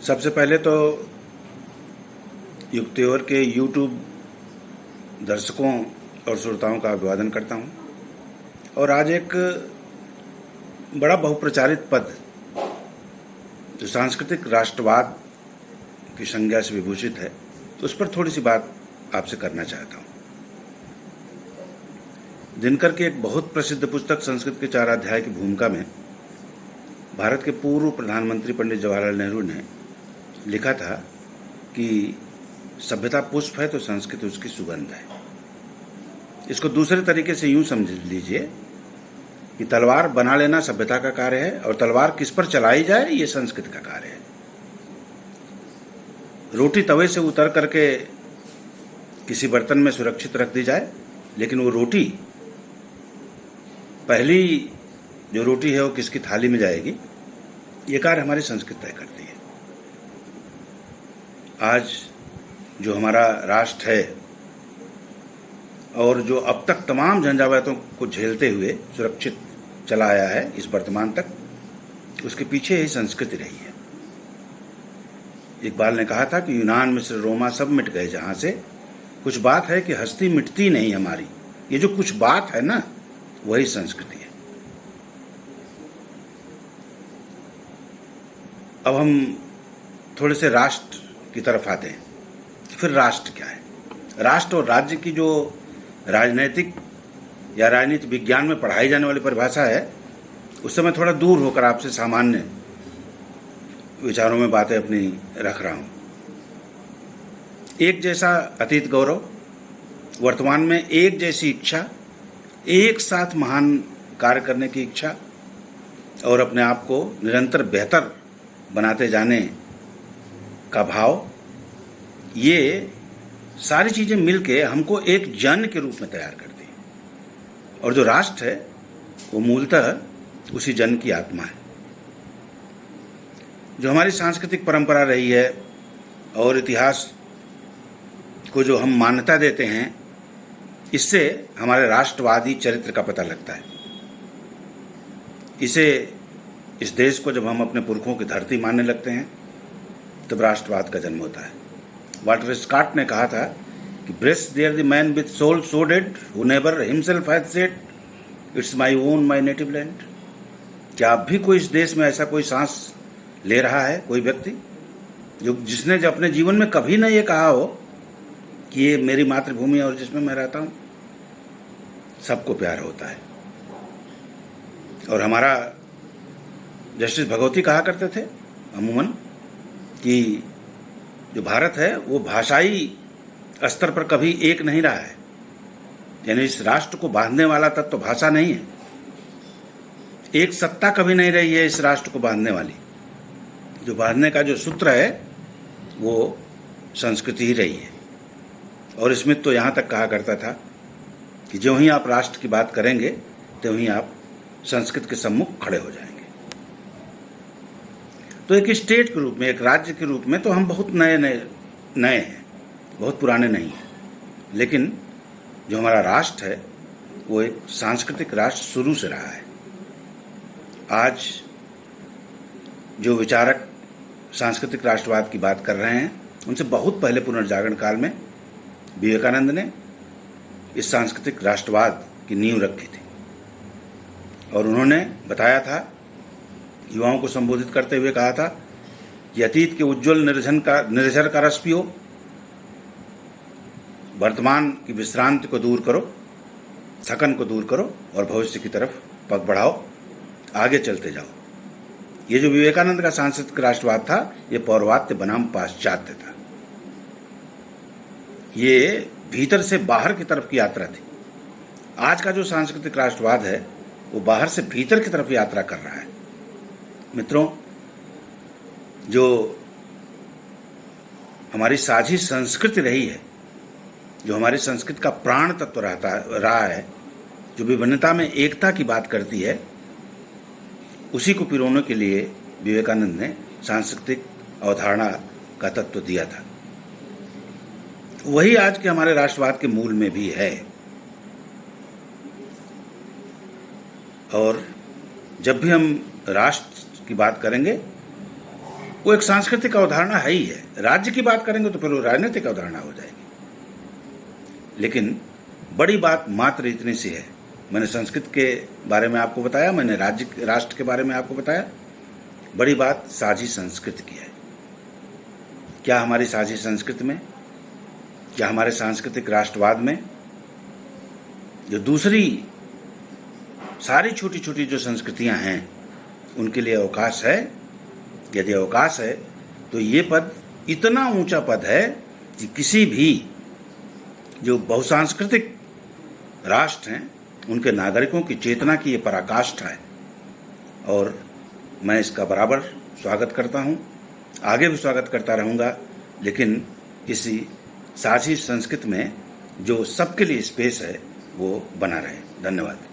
सबसे पहले तो युक्तिवर के यूट्यूब दर्शकों और श्रोताओं का अभिवादन करता हूं। और आज एक बड़ा बहुप्रचारित पद जो सांस्कृतिक राष्ट्रवाद की संज्ञा से विभूषित है, उस पर थोड़ी सी बात आपसे करना चाहता हूं। दिनकर की एक बहुत प्रसिद्ध पुस्तक संस्कृत के 4 अध्याय की भूमिका में भारत के पूर्व प्रधानमंत्री पंडित जवाहरलाल नेहरू ने लिखा था कि सभ्यता पुष्प है तो संस्कृत उसकी सुगंध है। इसको दूसरे तरीके से यूं समझ लीजिए कि तलवार बना लेना सभ्यता का कार्य है और तलवार किस पर चलाई जाए ये संस्कृत का कार्य है। रोटी तवे से उतर करके किसी बर्तन में सुरक्षित रख दी जाए, लेकिन वो रोटी, पहली जो रोटी है वो किसकी थाली में जाएगी, ये कार्य हमारी संस्कृति तय करती है। आज जो हमारा राष्ट्र है और जो अब तक तमाम झंझावातों को झेलते हुए सुरक्षित चला आया है इस वर्तमान तक, उसके पीछे ही संस्कृति रही है। इकबाल ने कहा था कि यूनान, मिस्र, रोमा सब मिट गए जहां से, कुछ बात है कि हस्ती मिटती नहीं हमारी। ये जो कुछ बात है ना, वही संस्कृति है। अब हम थोड़े से राष्ट्र की तरफ आते हैं। फिर राष्ट्र क्या है? राष्ट्र और राज्य की जो राजनैतिक या राजनीति विज्ञान में पढ़ाई जाने वाली परिभाषा है, उससे मैं थोड़ा दूर होकर आपसे सामान्य विचारों में बातें अपनी रख रहा हूं। एक जैसा अतीत गौरव, वर्तमान में एक जैसी इच्छा, एक साथ महान कार्य करने की इच्छा और अपने आप को निरंतर बेहतर बनाते जाने का भाव, ये सारी चीजें मिलके हमको एक जन के रूप में तैयार करती हैं। और जो राष्ट्र है वो मूलतः उसी जन की आत्मा है। जो हमारी सांस्कृतिक परंपरा रही है और इतिहास को जो हम मान्यता देते हैं, इससे हमारे राष्ट्रवादी चरित्र का पता लगता है। इस देश को जब हम अपने पुरखों की धरती मानने लगते हैं, तब राष्ट्रवाद का जन्म होता है। वाल्टर स्कॉट ने कहा था कि breathes there the man with soul so dead who never himself has said it's my own my native land. क्या अब भी कोई इस देश में ऐसा कोई सांस ले रहा है, कोई व्यक्ति जिसने अपने जीवन में कभी ना ये कहा हो कि ये मेरी मातृभूमि और जिसमें मैं रहता हूं? सबको प्यार होता है। और हमारा जस्टिस भगवती कहा करते थे अमूमन कि जो भारत है वो भाषाई स्तर पर कभी एक नहीं रहा है। यानी इस राष्ट्र को बांधने वाला तत्व तो भाषा नहीं है। एक सत्ता कभी नहीं रही है इस राष्ट्र को बांधने वाली। जो बांधने का जो सूत्र है वो संस्कृति ही रही है। और स्मिथ तो यहाँ तक कहा करता था कि जो ही आप राष्ट्र की बात करेंगे, तो ही आप संस्कृत के सम्मुख खड़े हो जाएंगे। तो एक स्टेट के रूप में, एक राज्य के रूप में तो हम बहुत नए हैं, बहुत पुराने नहीं हैं। लेकिन जो हमारा राष्ट्र है वो एक सांस्कृतिक राष्ट्र शुरू से रहा है। आज जो विचारक सांस्कृतिक राष्ट्रवाद की बात कर रहे हैं, उनसे बहुत पहले पुनर्जागरण काल में विवेकानंद ने इस सांस्कृतिक राष्ट्रवाद की नींव रखी थी। और उन्होंने बताया था, युवाओं को संबोधित करते हुए कहा था कि अतीत के उज्जवल निर्झर का रस पियो, वर्तमान की विश्रांति को दूर करो, थकन को दूर करो और भविष्य की तरफ पग बढ़ाओ, आगे चलते जाओ। ये जो विवेकानंद का सांस्कृतिक राष्ट्रवाद था, ये पौरवात्य बनाम पाश्चात्य था। ये भीतर से बाहर की तरफ की यात्रा थी। आज का जो सांस्कृतिक राष्ट्रवाद है वो बाहर से भीतर की तरफ यात्रा कर रहा है। मित्रों, जो हमारी साझी संस्कृति रही है, जो हमारी संस्कृति का प्राण तत्व रहा है, जो विभिन्नता में एकता की बात करती है, उसी को पिरोने के लिए विवेकानंद ने सांस्कृतिक अवधारणा का तत्व दिया था। वही आज के हमारे राष्ट्रवाद के मूल में भी है। और जब भी हम राष्ट्र की बात करेंगे वो एक सांस्कृतिक अवधारणा है ही है। राज्य की बात करेंगे तो फिर वो राजनीतिक अवधारणा हो जाएगी। लेकिन बड़ी बात मात्र इतनी सी है, मैंने संस्कृत के बारे में आपको बताया, मैंने राष्ट्र के बारे में आपको बताया। बड़ी बात साझी संस्कृति की है। क्या हमारी साझी संस्कृति में, क्या हमारे सांस्कृतिक राष्ट्रवाद में जो दूसरी सारी छोटी छोटी जो संस्कृतियां हैं उनके लिए अवकाश है? यदि अवकाश है तो ये पद इतना ऊंचा पद है कि किसी भी जो बहुसांस्कृतिक राष्ट्र हैं उनके नागरिकों की चेतना की ये पराकाष्ठा है और मैं इसका बराबर स्वागत करता हूँ, आगे भी स्वागत करता रहूँगा। लेकिन इसी साझी संस्कृति में जो सबके लिए स्पेस है वो बना रहे। धन्यवाद।